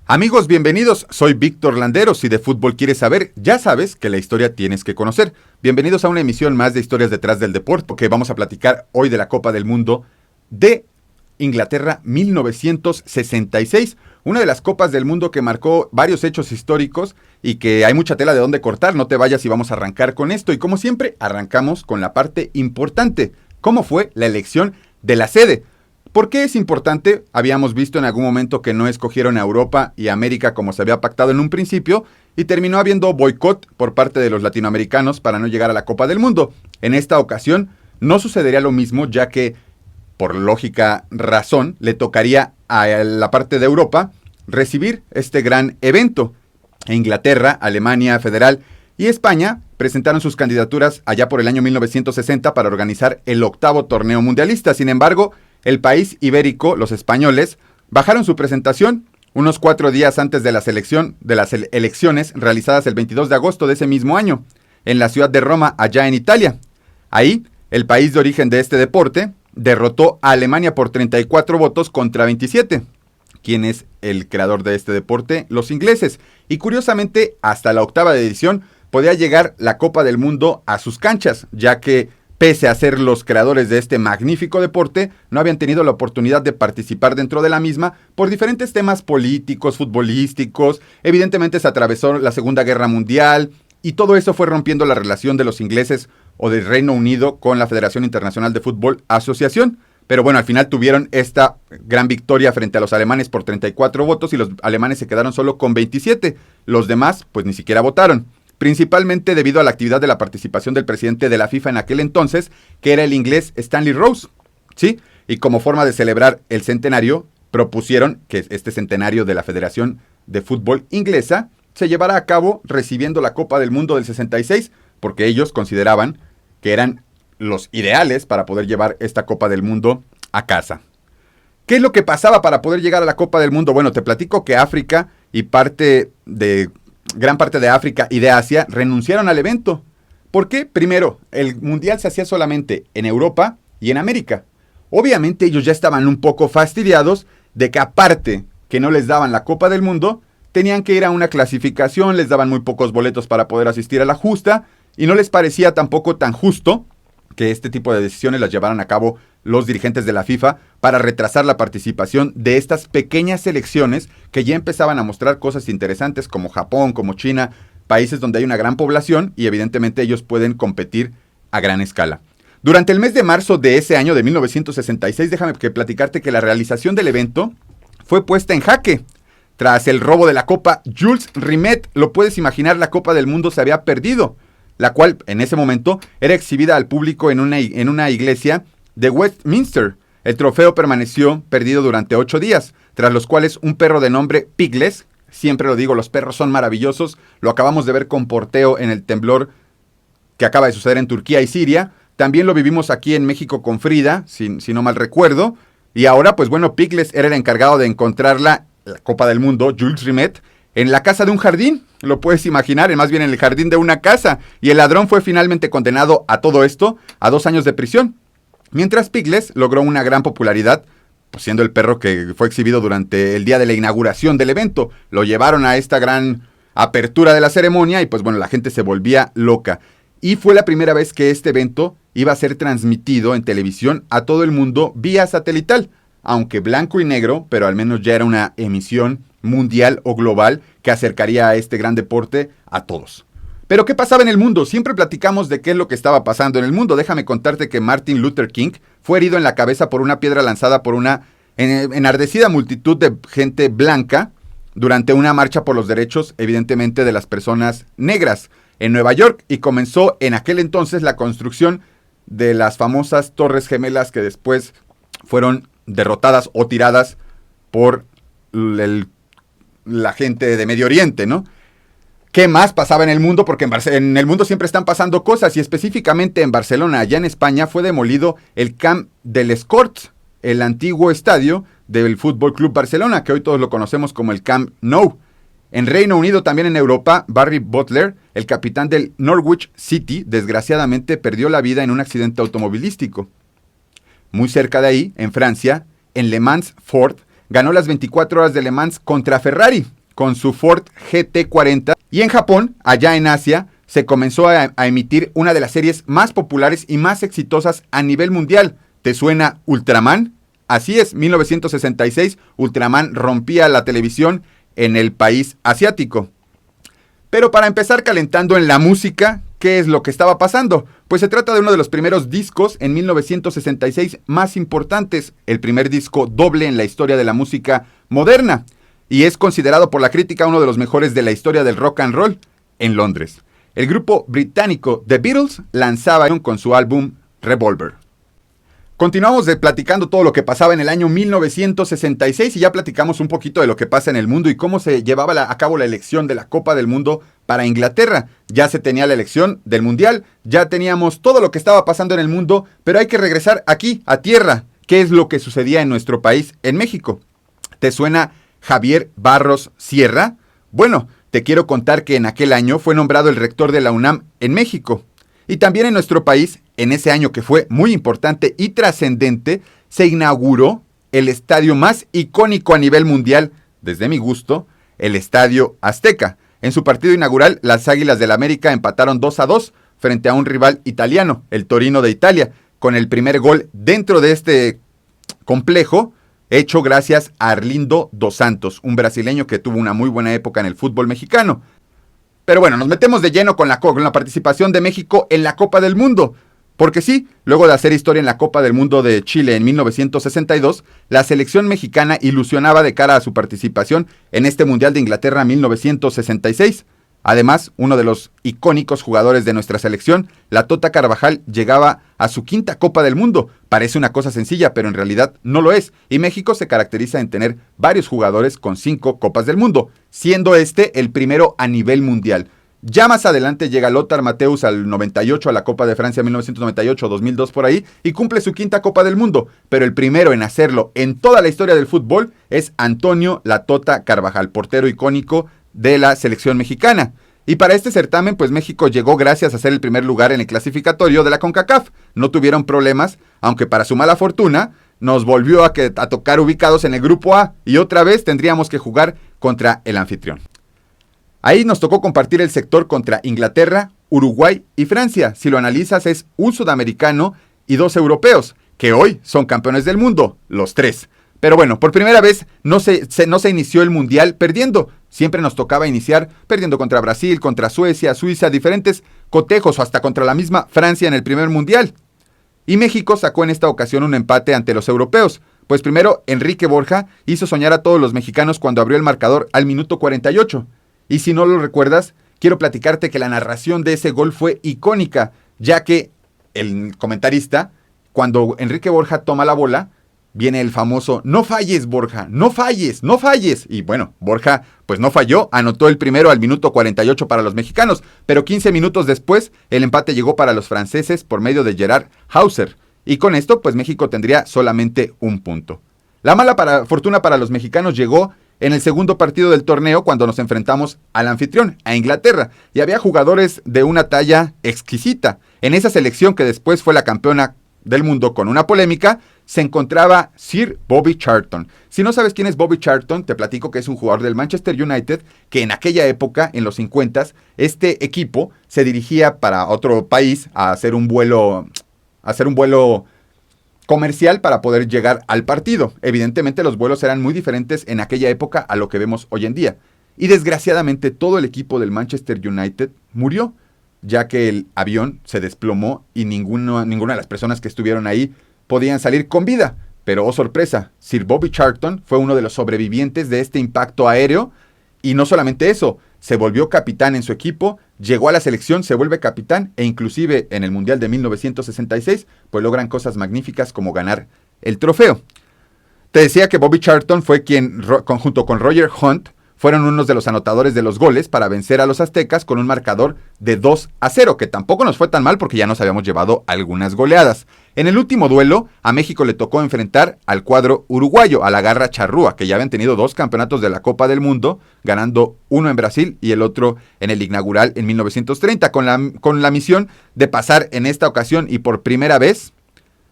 Amigos, bienvenidos. Soy Víctor Landeros. Si de fútbol quieres saber, ya sabes que la historia tienes que conocer. Bienvenidos a una emisión más de Historias detrás del deporte, que vamos a platicar hoy de la Copa del Mundo de Inglaterra 1966. Una de las copas del mundo que marcó varios hechos históricos y que hay mucha tela de dónde cortar. No te vayas y vamos a arrancar con esto. Y como siempre, arrancamos con la parte importante. ¿Cómo fue la elección de la sede? ¿Por qué es importante? Habíamos visto en algún momento que no escogieron a Europa y América como se había pactado en un principio y terminó habiendo boicot por parte de los latinoamericanos para no llegar a la Copa del Mundo. En esta ocasión no sucedería lo mismo, ya que por lógica razón le tocaría a la parte de Europa recibir este gran evento. Inglaterra, Alemania Federal y España presentaron sus candidaturas allá por el año 1960 para organizar el 8º torneo mundialista. Sin embargo, el país ibérico, los españoles, bajaron su presentación unos 4 días antes de las elecciones realizadas el 22 de agosto de ese mismo año, en la ciudad de Roma, allá en Italia. Ahí, el país de origen de este deporte derrotó a Alemania por 34 votos contra 27. ¿Quién es el creador de este deporte? Los ingleses. Y curiosamente, hasta la 8ª edición podía llegar la Copa del Mundo a sus canchas, ya que pese a ser los creadores de este magnífico deporte, no habían tenido la oportunidad de participar dentro de la misma por diferentes temas políticos, futbolísticos. Evidentemente se atravesó la Segunda Guerra Mundial y todo eso fue rompiendo la relación de los ingleses o del Reino Unido con la Federación Internacional de Fútbol Asociación. Pero bueno, al final tuvieron esta gran victoria frente a los alemanes por 34 votos y los alemanes se quedaron solo con 27. Los demás pues ni siquiera votaron. Principalmente debido a la actividad de la participación del presidente de la FIFA en aquel entonces, que era el inglés Stanley Rose, ¿sí? Y como forma de celebrar el centenario, propusieron que este centenario de la Federación de Fútbol Inglesa se llevara a cabo recibiendo la Copa del Mundo del 66, porque ellos consideraban que eran los ideales para poder llevar esta Copa del Mundo a casa. ¿Qué es lo que pasaba para poder llegar a la Copa del Mundo? Bueno, te platico que África y gran parte de África y de Asia renunciaron al evento. ¿Por qué? Primero, el mundial se hacía solamente en Europa y en América. Obviamente ellos ya estaban un poco fastidiados de que aparte que no les daban la Copa del Mundo, tenían que ir a una clasificación, les daban muy pocos boletos para poder asistir a la justa y no les parecía tampoco tan justo que este tipo de decisiones las llevaran a cabo los dirigentes de la FIFA para retrasar la participación de estas pequeñas selecciones que ya empezaban a mostrar cosas interesantes como Japón, como China, países donde hay una gran población y evidentemente ellos pueden competir a gran escala. Durante el mes de marzo de ese año de 1966, déjame platicarte que la realización del evento fue puesta en jaque. Tras el robo de la Copa, Jules Rimet, lo puedes imaginar, la Copa del Mundo se había perdido, la cual en ese momento era exhibida al público en una iglesia de Westminster. El trofeo permaneció perdido durante 8 días, tras los cuales un perro de nombre Pigles, siempre lo digo, los perros son maravillosos, lo acabamos de ver con Porteo en el temblor que acaba de suceder en Turquía y Siria, también lo vivimos aquí en México con Frida, si no mal recuerdo, y ahora pues bueno, Pigles era el encargado de encontrar la Copa del Mundo, Jules Rimet, en la casa de un jardín, lo puedes imaginar, más bien en el jardín de una casa, y el ladrón fue finalmente condenado a todo esto a 2 años de prisión. Mientras Pigles logró una gran popularidad, pues siendo el perro que fue exhibido durante el día de la inauguración del evento. Lo llevaron a esta gran apertura de la ceremonia y pues bueno, la gente se volvía loca. Y fue la primera vez que este evento iba a ser transmitido en televisión a todo el mundo vía satelital, aunque blanco y negro, pero al menos ya era una emisión mundial o global que acercaría a este gran deporte a todos. Pero ¿qué pasaba en el mundo? Siempre platicamos de qué es lo que estaba pasando en el mundo. Déjame contarte que Martin Luther King fue herido en la cabeza por una piedra lanzada por una enardecida multitud de gente blanca durante una marcha por los derechos, evidentemente, de las personas negras en Nueva York, y comenzó en aquel entonces la construcción de las famosas Torres Gemelas que después fueron derrotadas o tiradas por la gente de Medio Oriente, ¿no? ¿Qué más pasaba en el mundo? Porque en el mundo siempre están pasando cosas, y específicamente en Barcelona, allá en España, fue demolido el Camp de les Corts, el antiguo estadio del Fútbol Club Barcelona, que hoy todos lo conocemos como el Camp Nou. En Reino Unido, también en Europa, Barry Butler, el capitán del Norwich City, desgraciadamente perdió la vida en un accidente automovilístico. Muy cerca de ahí, en Francia, en Le Mans Ford, ganó las 24 horas de Le Mans contra Ferrari con su Ford GT40. Y en Japón, allá en Asia, se comenzó a emitir una de las series más populares y más exitosas a nivel mundial. ¿Te suena Ultraman? Así es, 1966, Ultraman rompía la televisión en el país asiático. Pero para empezar calentando en la música, ¿qué es lo que estaba pasando? Pues se trata de uno de los primeros discos en 1966 más importantes, el primer disco doble en la historia de la música moderna, y es considerado por la crítica uno de los mejores de la historia del rock and roll en Londres. El grupo británico The Beatles lanzaba con su álbum Revolver. Continuamos platicando todo lo que pasaba en el año 1966 y ya platicamos un poquito de lo que pasa en el mundo y cómo se llevaba a cabo la elección de la Copa del Mundo para Inglaterra. Ya se tenía la elección del Mundial, ya teníamos todo lo que estaba pasando en el mundo, pero hay que regresar aquí, a tierra. ¿Qué es lo que sucedía en nuestro país, en México? ¿Te suena Javier Barros Sierra? Bueno, te quiero contar que en aquel año fue nombrado el rector de la UNAM en México. Y también en nuestro país, en ese año que fue muy importante y trascendente, se inauguró el estadio más icónico a nivel mundial, desde mi gusto, el Estadio Azteca. En su partido inaugural, las Águilas del América empataron 2-2 frente a un rival italiano, el Torino de Italia, con el primer gol dentro de este complejo, hecho gracias a Arlindo dos Santos, un brasileño que tuvo una muy buena época en el fútbol mexicano. Pero bueno, nos metemos de lleno con la participación de México en la Copa del Mundo. Porque sí, luego de hacer historia en la Copa del Mundo de Chile en 1962, la selección mexicana ilusionaba de cara a su participación en este Mundial de Inglaterra 1966. Además, uno de los icónicos jugadores de nuestra selección, la Tota Carvajal, llegaba a su quinta Copa del Mundo. Parece una cosa sencilla, pero en realidad no lo es. Y México se caracteriza en tener varios jugadores con 5 Copas del Mundo, siendo este el primero a nivel mundial. Ya más adelante llega Lothar Matthäus al 98 a la Copa de Francia 1998, 2002 por ahí, y cumple su quinta Copa del Mundo. Pero el primero en hacerlo en toda la historia del fútbol es Antonio La Tota Carvajal, portero icónico de la selección mexicana. Y para este certamen, pues México llegó gracias a ser el primer lugar en el clasificatorio de la CONCACAF. No tuvieron problemas, aunque para su mala fortuna, nos volvió a tocar ubicados en el grupo A, y otra vez tendríamos que jugar contra el anfitrión. Ahí nos tocó compartir el sector contra Inglaterra, Uruguay y Francia. Si lo analizas, es un sudamericano y 2 europeos, que hoy son campeones del mundo, los 3. Pero bueno, por primera vez no se inició el Mundial perdiendo. Siempre nos tocaba iniciar perdiendo contra Brasil, contra Suecia, Suiza, diferentes cotejos o hasta contra la misma Francia en el primer Mundial. Y México sacó en esta ocasión un empate ante los europeos. Pues primero, Enrique Borja hizo soñar a todos los mexicanos cuando abrió el marcador al minuto 48. Y si no lo recuerdas, quiero platicarte que la narración de ese gol fue icónica, ya que el comentarista, cuando Enrique Borja toma la bola, viene el famoso, no falles Borja, no falles, no falles. Y bueno, Borja pues no falló, anotó el primero al minuto 48 para los mexicanos, pero 15 minutos después el empate llegó para los franceses por medio de Gerard Hauser. Y con esto pues México tendría solamente un punto. La mala fortuna para los mexicanos llegó en el segundo partido del torneo cuando nos enfrentamos al anfitrión, a Inglaterra, y había jugadores de una talla exquisita. En esa selección que después fue la campeona del mundo con una polémica, se encontraba Sir Bobby Charlton. Si no sabes quién es Bobby Charlton, te platico que es un jugador del Manchester United, que en aquella época, en los 50s, este equipo se dirigía para otro país a hacer un vuelo comercial para poder llegar al partido. Evidentemente los vuelos eran muy diferentes en aquella época a lo que vemos hoy en día. Y desgraciadamente todo el equipo del Manchester United murió, ya que el avión se desplomó y ninguna de las personas que estuvieron ahí podían salir con vida. Pero oh sorpresa, Sir Bobby Charlton fue uno de los sobrevivientes de este impacto aéreo, y no solamente eso, se volvió capitán en su equipo, llegó a la selección, se vuelve capitán, e inclusive en el Mundial de 1966, pues logran cosas magníficas como ganar el trofeo. Te decía que Bobby Charlton fue quien, junto con Roger Hunt, fueron unos de los anotadores de los goles para vencer a los aztecas con un marcador de 2-0, que tampoco nos fue tan mal porque ya nos habíamos llevado algunas goleadas. En el último duelo, a México le tocó enfrentar al cuadro uruguayo, a la Garra Charrúa, que ya habían tenido 2 campeonatos de la Copa del Mundo, ganando uno en Brasil y el otro en el inaugural en 1930, con la misión de pasar en esta ocasión y por primera vez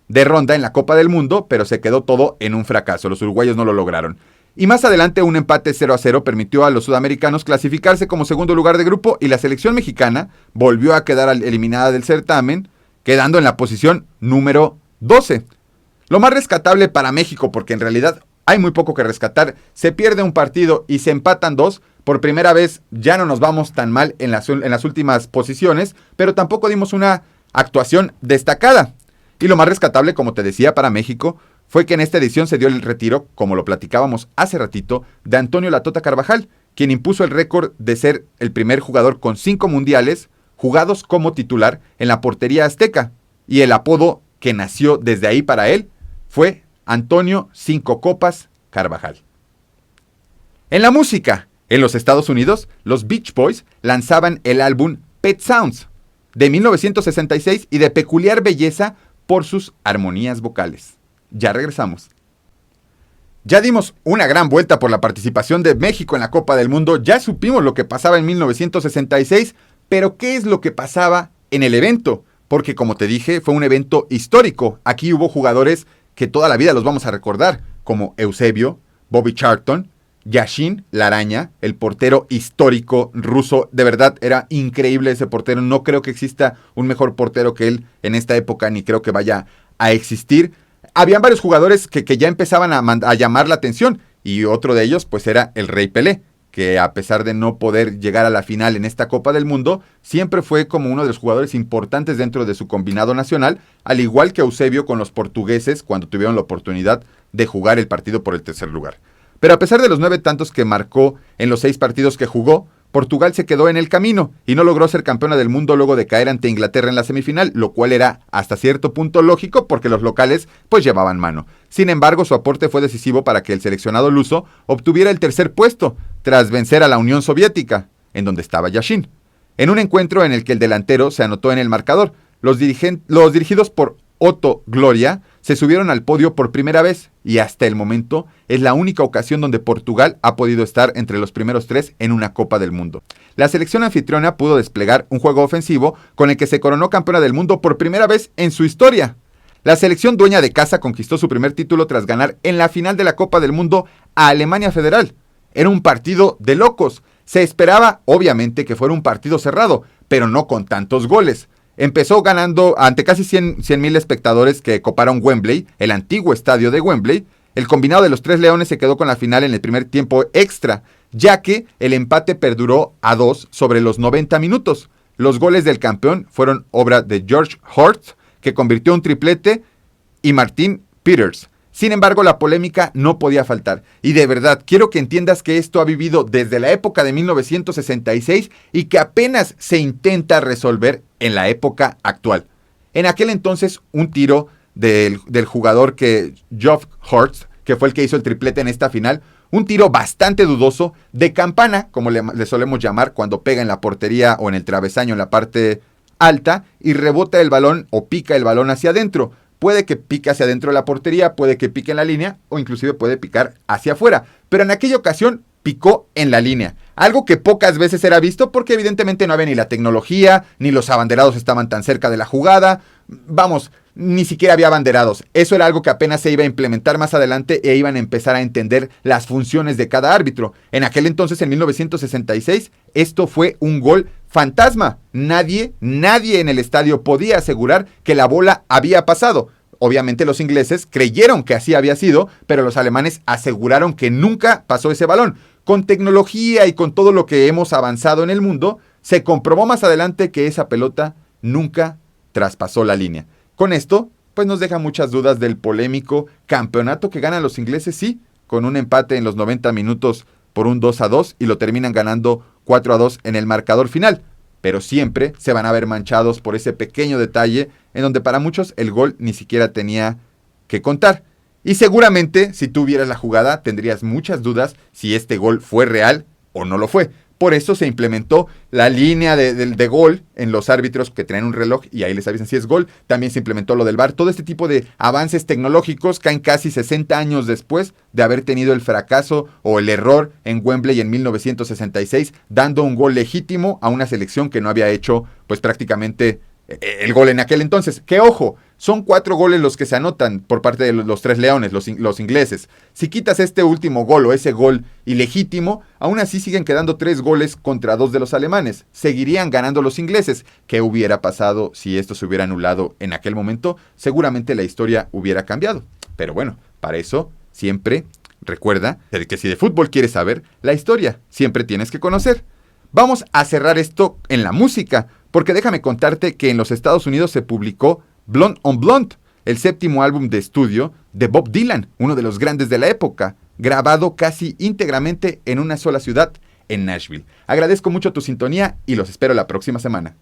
de ronda en la Copa del Mundo, pero se quedó todo en un fracaso. Los uruguayos no lo lograron. Y más adelante un empate 0-0 permitió a los sudamericanos clasificarse como segundo lugar de grupo y la selección mexicana volvió a quedar eliminada del certamen, quedando en la posición número 12. Lo más rescatable para México, porque en realidad hay muy poco que rescatar, se pierde un partido y se empatan dos. Por primera vez ya no nos vamos tan mal en las últimas posiciones, pero tampoco dimos una actuación destacada. Y lo más rescatable, como te decía, para México fue que en esta edición se dio el retiro, como lo platicábamos hace ratito, de Antonio La Tota Carvajal, quien impuso el récord de ser el primer jugador con 5 mundiales jugados como titular en la portería azteca. Y el apodo que nació desde ahí para él fue Antonio Cinco Copas Carvajal. En la música, en los Estados Unidos, los Beach Boys lanzaban el álbum Pet Sounds de 1966 y de peculiar belleza por sus armonías vocales. Ya regresamos. Ya dimos una gran vuelta por la participación de México en la Copa del Mundo, ya supimos lo que pasaba en 1966, pero ¿qué es lo que pasaba en el evento? Porque como te dije, fue un evento histórico. Aquí hubo jugadores que toda la vida los vamos a recordar, como Eusebio, Bobby Charlton, Yashin, la araña, el portero histórico ruso. De verdad, era increíble ese portero. No creo que exista un mejor portero que él en esta época, ni creo que vaya a existir. Habían varios jugadores que ya empezaban a llamar la atención, y otro de ellos pues era el Rey Pelé, que a pesar de no poder llegar a la final en esta Copa del Mundo, siempre fue como uno de los jugadores importantes dentro de su combinado nacional, al igual que Eusebio con los portugueses cuando tuvieron la oportunidad de jugar el partido por el tercer lugar. Pero a pesar de los 9 tantos que marcó en los 6 partidos que jugó, Portugal se quedó en el camino y no logró ser campeona del mundo luego de caer ante Inglaterra en la semifinal, lo cual era hasta cierto punto lógico porque los locales pues llevaban mano. Sin embargo, su aporte fue decisivo para que el seleccionado luso obtuviera el tercer puesto tras vencer a la Unión Soviética, en donde estaba Yashin, en un encuentro en el que el delantero se anotó en el marcador. Los dirigidos por Otto Gloria se subieron al podio por primera vez y hasta el momento es la única ocasión donde Portugal ha podido estar entre los primeros 3 en una Copa del Mundo. La selección anfitriona pudo desplegar un juego ofensivo con el que se coronó campeona del mundo por primera vez en su historia. La selección dueña de casa conquistó su primer título tras ganar en la final de la Copa del Mundo a Alemania Federal. Era un partido de locos. Se esperaba, obviamente, que fuera un partido cerrado, pero no con tantos goles. Empezó ganando ante casi 100,000 espectadores que coparon Wembley, el antiguo estadio de Wembley. El combinado de los 3 leones se quedó con la final en el primer tiempo extra, ya que el empate perduró a 2 sobre los 90 minutos. Los goles del campeón fueron obra de George Hort, que convirtió un triplete, y Martin Peters. Sin embargo, la polémica no podía faltar. Y de verdad, quiero que entiendas que esto ha vivido desde la época de 1966 y que apenas se intenta resolver en la época actual. En aquel entonces, un tiro del jugador Geoff Hort, que fue el que hizo el triplete en esta final, un tiro bastante dudoso, de campana, como le solemos llamar, cuando pega en la portería o en el travesaño en la parte alta, y rebota el balón o pica el balón hacia adentro. Puede que pique hacia adentro de la portería, puede que pique en la línea o inclusive puede picar hacia afuera. Pero en aquella ocasión picó en la línea. Algo que pocas veces era visto porque evidentemente no había ni la tecnología, ni los abanderados estaban tan cerca de la jugada. Vamos, ni siquiera había abanderados. Eso era algo que apenas se iba a implementar más adelante e iban a empezar a entender las funciones de cada árbitro. En aquel entonces, en 1966, esto fue un gol fantasma. Nadie en el estadio podía asegurar que la bola había pasado. Obviamente los ingleses creyeron que así había sido, pero los alemanes aseguraron que nunca pasó ese balón. Con tecnología y con todo lo que hemos avanzado en el mundo, se comprobó más adelante que esa pelota nunca traspasó la línea. Con esto, pues nos deja muchas dudas del polémico campeonato que ganan los ingleses, sí, con un empate en los 90 minutos por un 2-2 y lo terminan ganando 4-2 en el marcador final. Pero siempre se van a ver manchados por ese pequeño detalle en donde para muchos el gol ni siquiera tenía que contar. Y seguramente si tú vieras la jugada tendrías muchas dudas si este gol fue real o no lo fue. Por eso se implementó la línea de gol en los árbitros que traen un reloj y ahí les avisan si es gol. También se implementó lo del VAR. Todo este tipo de avances tecnológicos caen casi 60 años después de haber tenido el fracaso o el error en Wembley en 1966, dando un gol legítimo a una selección que no había hecho pues prácticamente el gol en aquel entonces. Que ojo, son 4 goles los que se anotan por parte de los Tres Leones, los ingleses. Si quitas este último gol o ese gol ilegítimo, aún así siguen quedando 3 goles contra 2 de los alemanes. Seguirían ganando los ingleses. ¿Qué hubiera pasado si esto se hubiera anulado en aquel momento? Seguramente la historia hubiera cambiado. Pero bueno, para eso siempre recuerda que si de fútbol quieres saber, la historia siempre tienes que conocer. Vamos a cerrar esto en la música, porque déjame contarte que en los Estados Unidos se publicó Blonde on Blonde, el 7º álbum de estudio de Bob Dylan, uno de los grandes de la época, grabado casi íntegramente en una sola ciudad, en Nashville. Agradezco mucho tu sintonía y los espero la próxima semana.